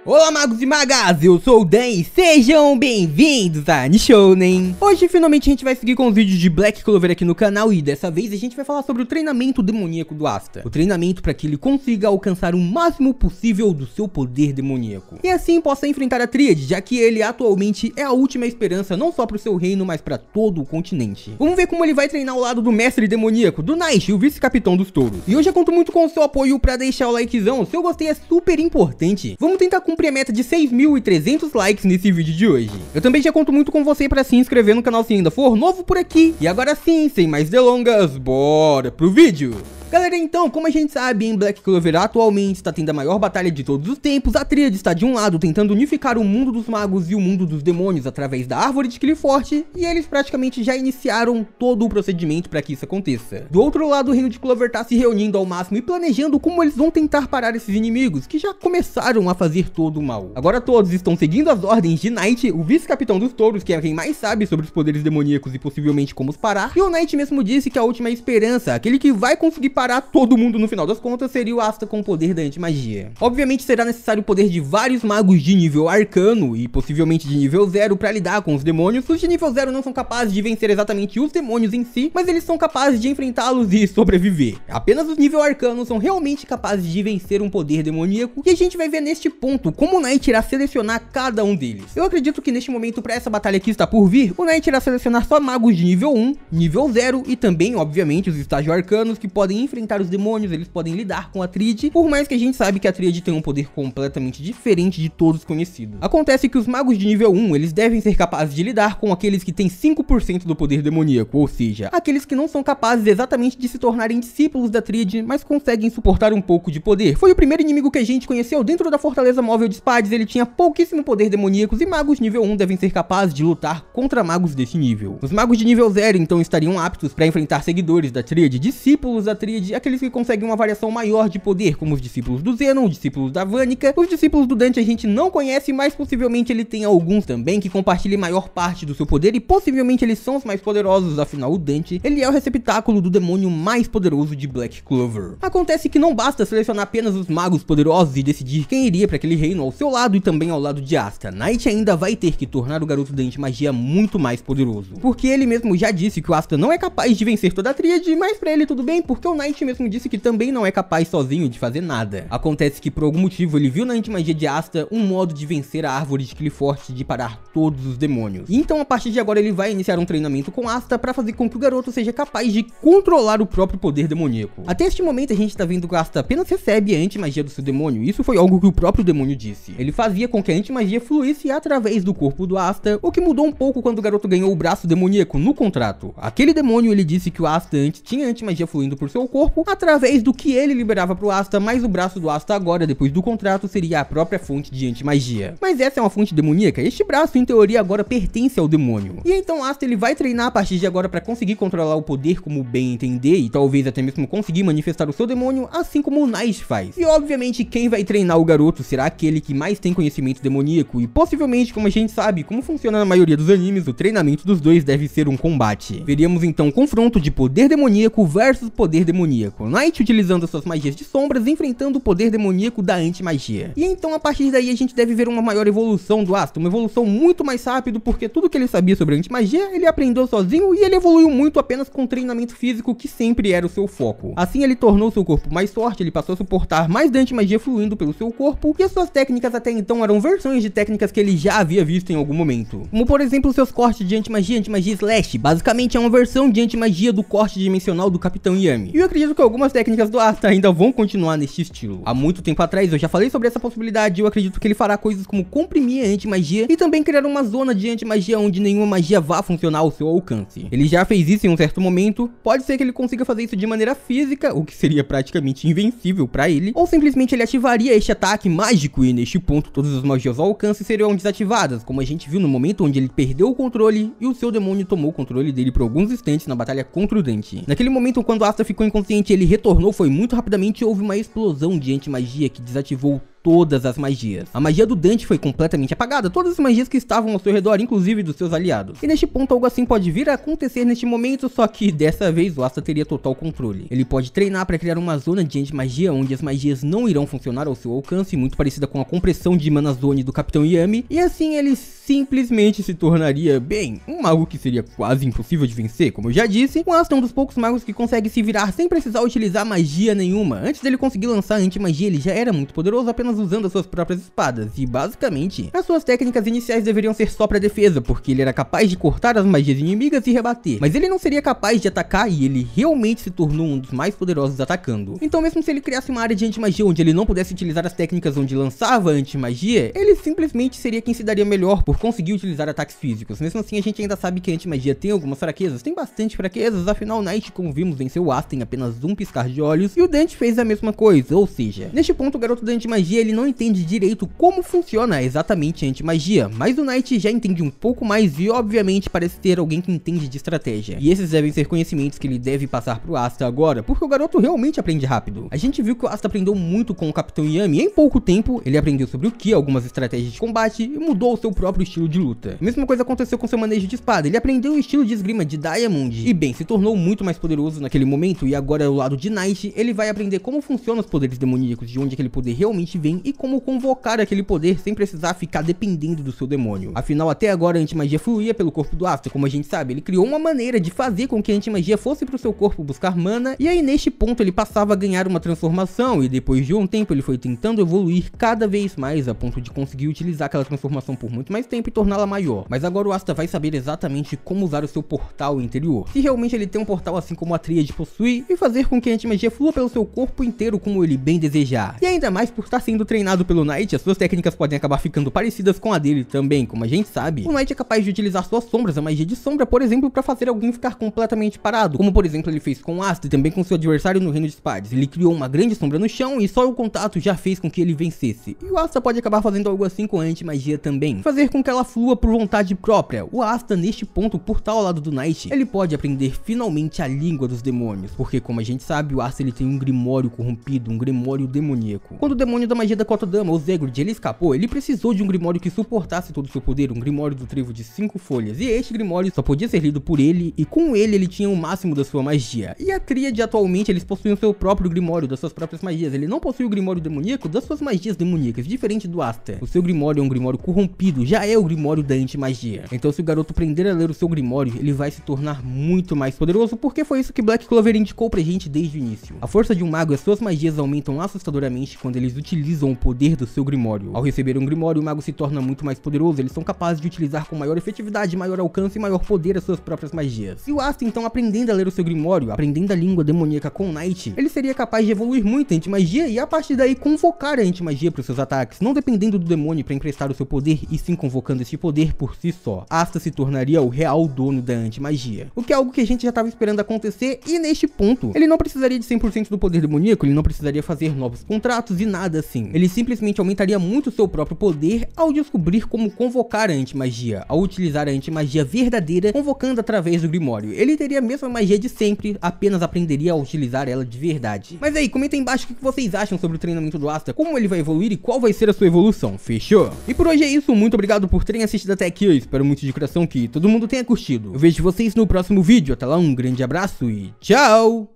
Olá magos e magas, eu sou o Dan e sejam bem-vindos a Nishounen. Hoje finalmente a gente vai seguir com os vídeos de Black Clover aqui no canal e dessa vez a gente vai falar sobre o treinamento demoníaco do Asta. O treinamento para que ele consiga alcançar o máximo possível do seu poder demoníaco. E assim possa enfrentar a Tríade, já que ele atualmente é a última esperança não só para o seu reino, mas para todo o continente. Vamos ver como ele vai treinar ao lado do mestre demoníaco, do Knight, o vice-capitão dos touros. E hoje eu conto muito com o seu apoio para deixar o likezão, o seu gostei é super importante. Vamos tentar cumprir a meta de 6.300 likes nesse vídeo de hoje. Eu também já conto muito com você para se inscrever no canal se ainda for novo por aqui. E agora sim, sem mais delongas, bora pro vídeo! Galera, então, como a gente sabe, em Black Clover atualmente está tendo a maior batalha de todos os tempos. A Tríade está de um lado tentando unificar o mundo dos magos e o mundo dos demônios através da árvore de Qliphort, e eles praticamente já iniciaram todo o procedimento para que isso aconteça. Do outro lado, o reino de Clover está se reunindo ao máximo e planejando como eles vão tentar parar esses inimigos que já começaram a fazer todo o mal. Agora todos estão seguindo as ordens de Knight, o vice-capitão dos touros, que é quem mais sabe sobre os poderes demoníacos e possivelmente como os parar. E o Knight mesmo disse que a última esperança, aquele que vai conseguir parar todo mundo no final das contas, seria o Asta com o poder da antimagia. Obviamente será necessário o poder de vários magos de nível arcano e possivelmente de nível 0 para lidar com os demônios. Os de nível 0 não são capazes de vencer exatamente os demônios em si, mas eles são capazes de enfrentá-los e sobreviver. Apenas os nível arcano são realmente capazes de vencer um poder demoníaco, e a gente vai ver neste ponto como o Knight irá selecionar cada um deles. Eu acredito que neste momento, para essa batalha que está por vir, o Knight irá selecionar só magos de nível 1, nível 0 e também, obviamente, os estágios arcanos que podem enfrentar os demônios, eles podem lidar com a Tríade, por mais que a gente sabe que a Tríade tem um poder completamente diferente de todos conhecidos. Acontece que os magos de nível 1, eles devem ser capazes de lidar com aqueles que têm 5% do poder demoníaco, ou seja, aqueles que não são capazes exatamente de se tornarem discípulos da Tríade, mas conseguem suportar um pouco de poder. Foi o primeiro inimigo que a gente conheceu dentro da fortaleza móvel de Spades, ele tinha pouquíssimo poder demoníaco, e magos nível 1 devem ser capazes de lutar contra magos desse nível. Os magos de nível 0 então estariam aptos para enfrentar seguidores da Tríade, discípulos da Tríade, aqueles que conseguem uma variação maior de poder, como os discípulos do Zenon, os discípulos da Vanica. Os discípulos do Dante a gente não conhece, mas possivelmente ele tem alguns também que compartilhem maior parte do seu poder, e possivelmente eles são os mais poderosos, afinal o Dante, ele é o receptáculo do demônio mais poderoso de Black Clover. Acontece que não basta selecionar apenas os magos poderosos e decidir quem iria para aquele reino ao seu lado e também ao lado de Asta. Knight ainda vai ter que tornar o garoto da antimagia muito mais poderoso, porque ele mesmo já disse que o Asta não é capaz de vencer toda a Tríade, mas pra ele tudo bem, porque o Knight mesmo disse que também não é capaz sozinho de fazer nada. Acontece que por algum motivo ele viu na antimagia de Asta um modo de vencer a árvore de Qliphort, de parar todos os demônios. E então a partir de agora ele vai iniciar um treinamento com Asta para fazer com que o garoto seja capaz de controlar o próprio poder demoníaco. Até este momento a gente tá vendo que o Asta apenas recebe a antimagia do seu demônio. Isso foi algo que o próprio demônio disse. Ele fazia com que a antimagia fluísse através do corpo do Asta, o que mudou um pouco quando o garoto ganhou o braço demoníaco no contrato. Aquele demônio, ele disse que o Asta antes tinha antimagia fluindo por seu corpo através do que ele liberava pro Asta, mas o braço do Asta agora, depois do contrato, seria a própria fonte de antimagia. Mas essa é uma fonte demoníaca, este braço em teoria agora pertence ao demônio. E então Asta ele vai treinar a partir de agora para conseguir controlar o poder como bem entender e talvez até mesmo conseguir manifestar o seu demônio, assim como o Knight faz. E obviamente quem vai treinar o garoto será aquele que mais tem conhecimento demoníaco e possivelmente, como a gente sabe, como funciona na maioria dos animes, o treinamento dos dois deve ser um combate. Veríamos então um confronto de poder demoníaco versus poder demoníaco. Knight utilizando suas magias de sombras, enfrentando o poder demoníaco da antimagia. E então a partir daí a gente deve ver uma maior evolução do Asta, uma evolução muito mais rápido, porque tudo que ele sabia sobre a antimagia, ele aprendeu sozinho e ele evoluiu muito apenas com treinamento físico, que sempre era o seu foco. Assim ele tornou seu corpo mais forte, ele passou a suportar mais da antimagia fluindo pelo seu corpo, e as suas técnicas até então eram versões de técnicas que ele já havia visto em algum momento. Como por exemplo seus cortes de antimagia slash, basicamente é uma versão de antimagia do corte dimensional do Capitão Yami. E eu acredito que algumas técnicas do Asta ainda vão continuar neste estilo. Há muito tempo atrás eu já falei sobre essa possibilidade, eu acredito que ele fará coisas como comprimir a antimagia e também criar uma zona de antimagia onde nenhuma magia vá funcionar ao seu alcance. Ele já fez isso em um certo momento, pode ser que ele consiga fazer isso de maneira física, o que seria praticamente invencível pra ele, ou simplesmente ele ativaria este ataque mágico e neste ponto todas as magias ao alcance seriam desativadas, como a gente viu no momento onde ele perdeu o controle e o seu demônio tomou o controle dele por alguns instantes na batalha contra o Dante. Naquele momento, quando Asta ficou inconsciente e ele retornou, foi muito rapidamente, houve uma explosão de antimagia que desativou todas as magias. A magia do Dante foi completamente apagada, todas as magias que estavam ao seu redor, inclusive dos seus aliados. E neste ponto algo assim pode vir a acontecer neste momento, só que dessa vez o Asta teria total controle. Ele pode treinar para criar uma zona de anti-magia onde as magias não irão funcionar ao seu alcance, muito parecida com a compressão de Mana Zone do Capitão Yami, e assim ele simplesmente se tornaria, bem, um mago que seria quase impossível de vencer. Como eu já disse, o Asta é um dos poucos magos que consegue se virar sem precisar utilizar magia nenhuma. Antes dele conseguir lançar anti-magia, ele já era muito poderoso apenas usando as suas próprias espadas, e basicamente, as suas técnicas iniciais deveriam ser só para defesa, porque ele era capaz de cortar as magias inimigas e rebater, mas ele não seria capaz de atacar, e ele realmente se tornou um dos mais poderosos atacando. Então mesmo se ele criasse uma área de anti-magia onde ele não pudesse utilizar as técnicas onde lançava anti-magia, ele simplesmente seria quem se daria melhor por conseguir utilizar ataques físicos. Mesmo assim, a gente ainda sabe que a anti-magia tem algumas fraquezas, tem bastante fraquezas, afinal Knight, como vimos, venceu o Asta em apenas um piscar de olhos, e o Dante fez a mesma coisa, ou seja, neste ponto o garoto da anti-magia ele não entende direito como funciona exatamente a anti-magia, mas o Knight já entende um pouco mais e obviamente parece ter alguém que entende de estratégia, e esses devem ser conhecimentos que ele deve passar pro Asta agora, porque o garoto realmente aprende rápido. A gente viu que o Asta aprendeu muito com o Capitão Yami, e em pouco tempo ele aprendeu sobre o Ki, algumas estratégias de combate e mudou o seu próprio estilo de luta. A mesma coisa aconteceu com seu manejo de espada, ele aprendeu o estilo de esgrima de Diamond e bem, se tornou muito mais poderoso naquele momento, e agora ao lado de Knight ele vai aprender como funcionam os poderes demoníacos, de onde aquele poder realmente vem e como convocar aquele poder sem precisar ficar dependendo do seu demônio. Afinal, até agora a antimagia fluía pelo corpo do Asta, como a gente sabe, ele criou uma maneira de fazer com que a antimagia fosse pro seu corpo buscar mana, e aí neste ponto ele passava a ganhar uma transformação, e depois de um tempo ele foi tentando evoluir cada vez mais a ponto de conseguir utilizar aquela transformação por muito mais tempo e torná-la maior. Mas agora o Asta vai saber exatamente como usar o seu portal interior, se realmente ele tem um portal assim como a Tríade possui, e fazer com que a antimagia flua pelo seu corpo inteiro como ele bem desejar. E ainda mais por estar sendo treinado pelo Knight, as suas técnicas podem acabar ficando parecidas com a dele também. Como a gente sabe, o Knight é capaz de utilizar suas sombras, a magia de sombra, por exemplo, para fazer alguém ficar completamente parado, como por exemplo ele fez com o Asta e também com seu adversário no Reino de Spades. Ele criou uma grande sombra no chão e só o contato já fez com que ele vencesse. E o Asta pode acabar fazendo algo assim com a anti-magia também, fazer com que ela flua por vontade própria. O Asta, neste ponto, por estar ao lado do Knight, ele pode aprender finalmente a língua dos demônios, porque como a gente sabe, o Asta ele tem um grimório corrompido, um grimório demoníaco. Quando o demônio da magia da Kotodama, o Zegrid, ele escapou, ele precisou de um grimório que suportasse todo o seu poder, um grimório do trevo de 5 folhas, e este grimório só podia ser lido por ele, e com ele tinha o máximo da sua magia. E a Tríade atualmente, eles possuem o seu próprio grimório, das suas próprias magias, ele não possui o grimório demoníaco das suas magias demoníacas, diferente do Asta. O seu grimório é um grimório corrompido, já é o grimório da anti-magia. Então se o garoto aprender a ler o seu grimório, ele vai se tornar muito mais poderoso, porque foi isso que Black Clover indicou pra gente desde o início. A força de um mago e as suas magias aumentam assustadoramente quando eles utilizam o poder do seu grimório. Ao receber um grimório, o mago se torna muito mais poderoso, eles são capazes de utilizar com maior efetividade, maior alcance e maior poder as suas próprias magias. E o Asta, então, aprendendo a ler o seu grimório, aprendendo a língua demoníaca com o Knight, ele seria capaz de evoluir muito a antimagia e a partir daí convocar a antimagia para os seus ataques, não dependendo do demônio para emprestar o seu poder e sim convocando este poder por si só. Asta se tornaria o real dono da antimagia, o que é algo que a gente já estava esperando acontecer, e neste ponto, ele não precisaria de 100% do poder demoníaco, ele não precisaria fazer novos contratos e nada assim. Ele simplesmente aumentaria muito o seu próprio poder ao descobrir como convocar a antimagia, ao utilizar a antimagia verdadeira, convocando através do grimório. Ele teria a mesma magia de sempre, apenas aprenderia a utilizar ela de verdade. Mas aí, comenta aí embaixo o que vocês acham sobre o treinamento do Asta, como ele vai evoluir e qual vai ser a sua evolução, fechou? E por hoje é isso, muito obrigado por terem assistido até aqui, eu espero muito de coração que todo mundo tenha curtido. Eu vejo vocês no próximo vídeo, até lá, um grande abraço e tchau!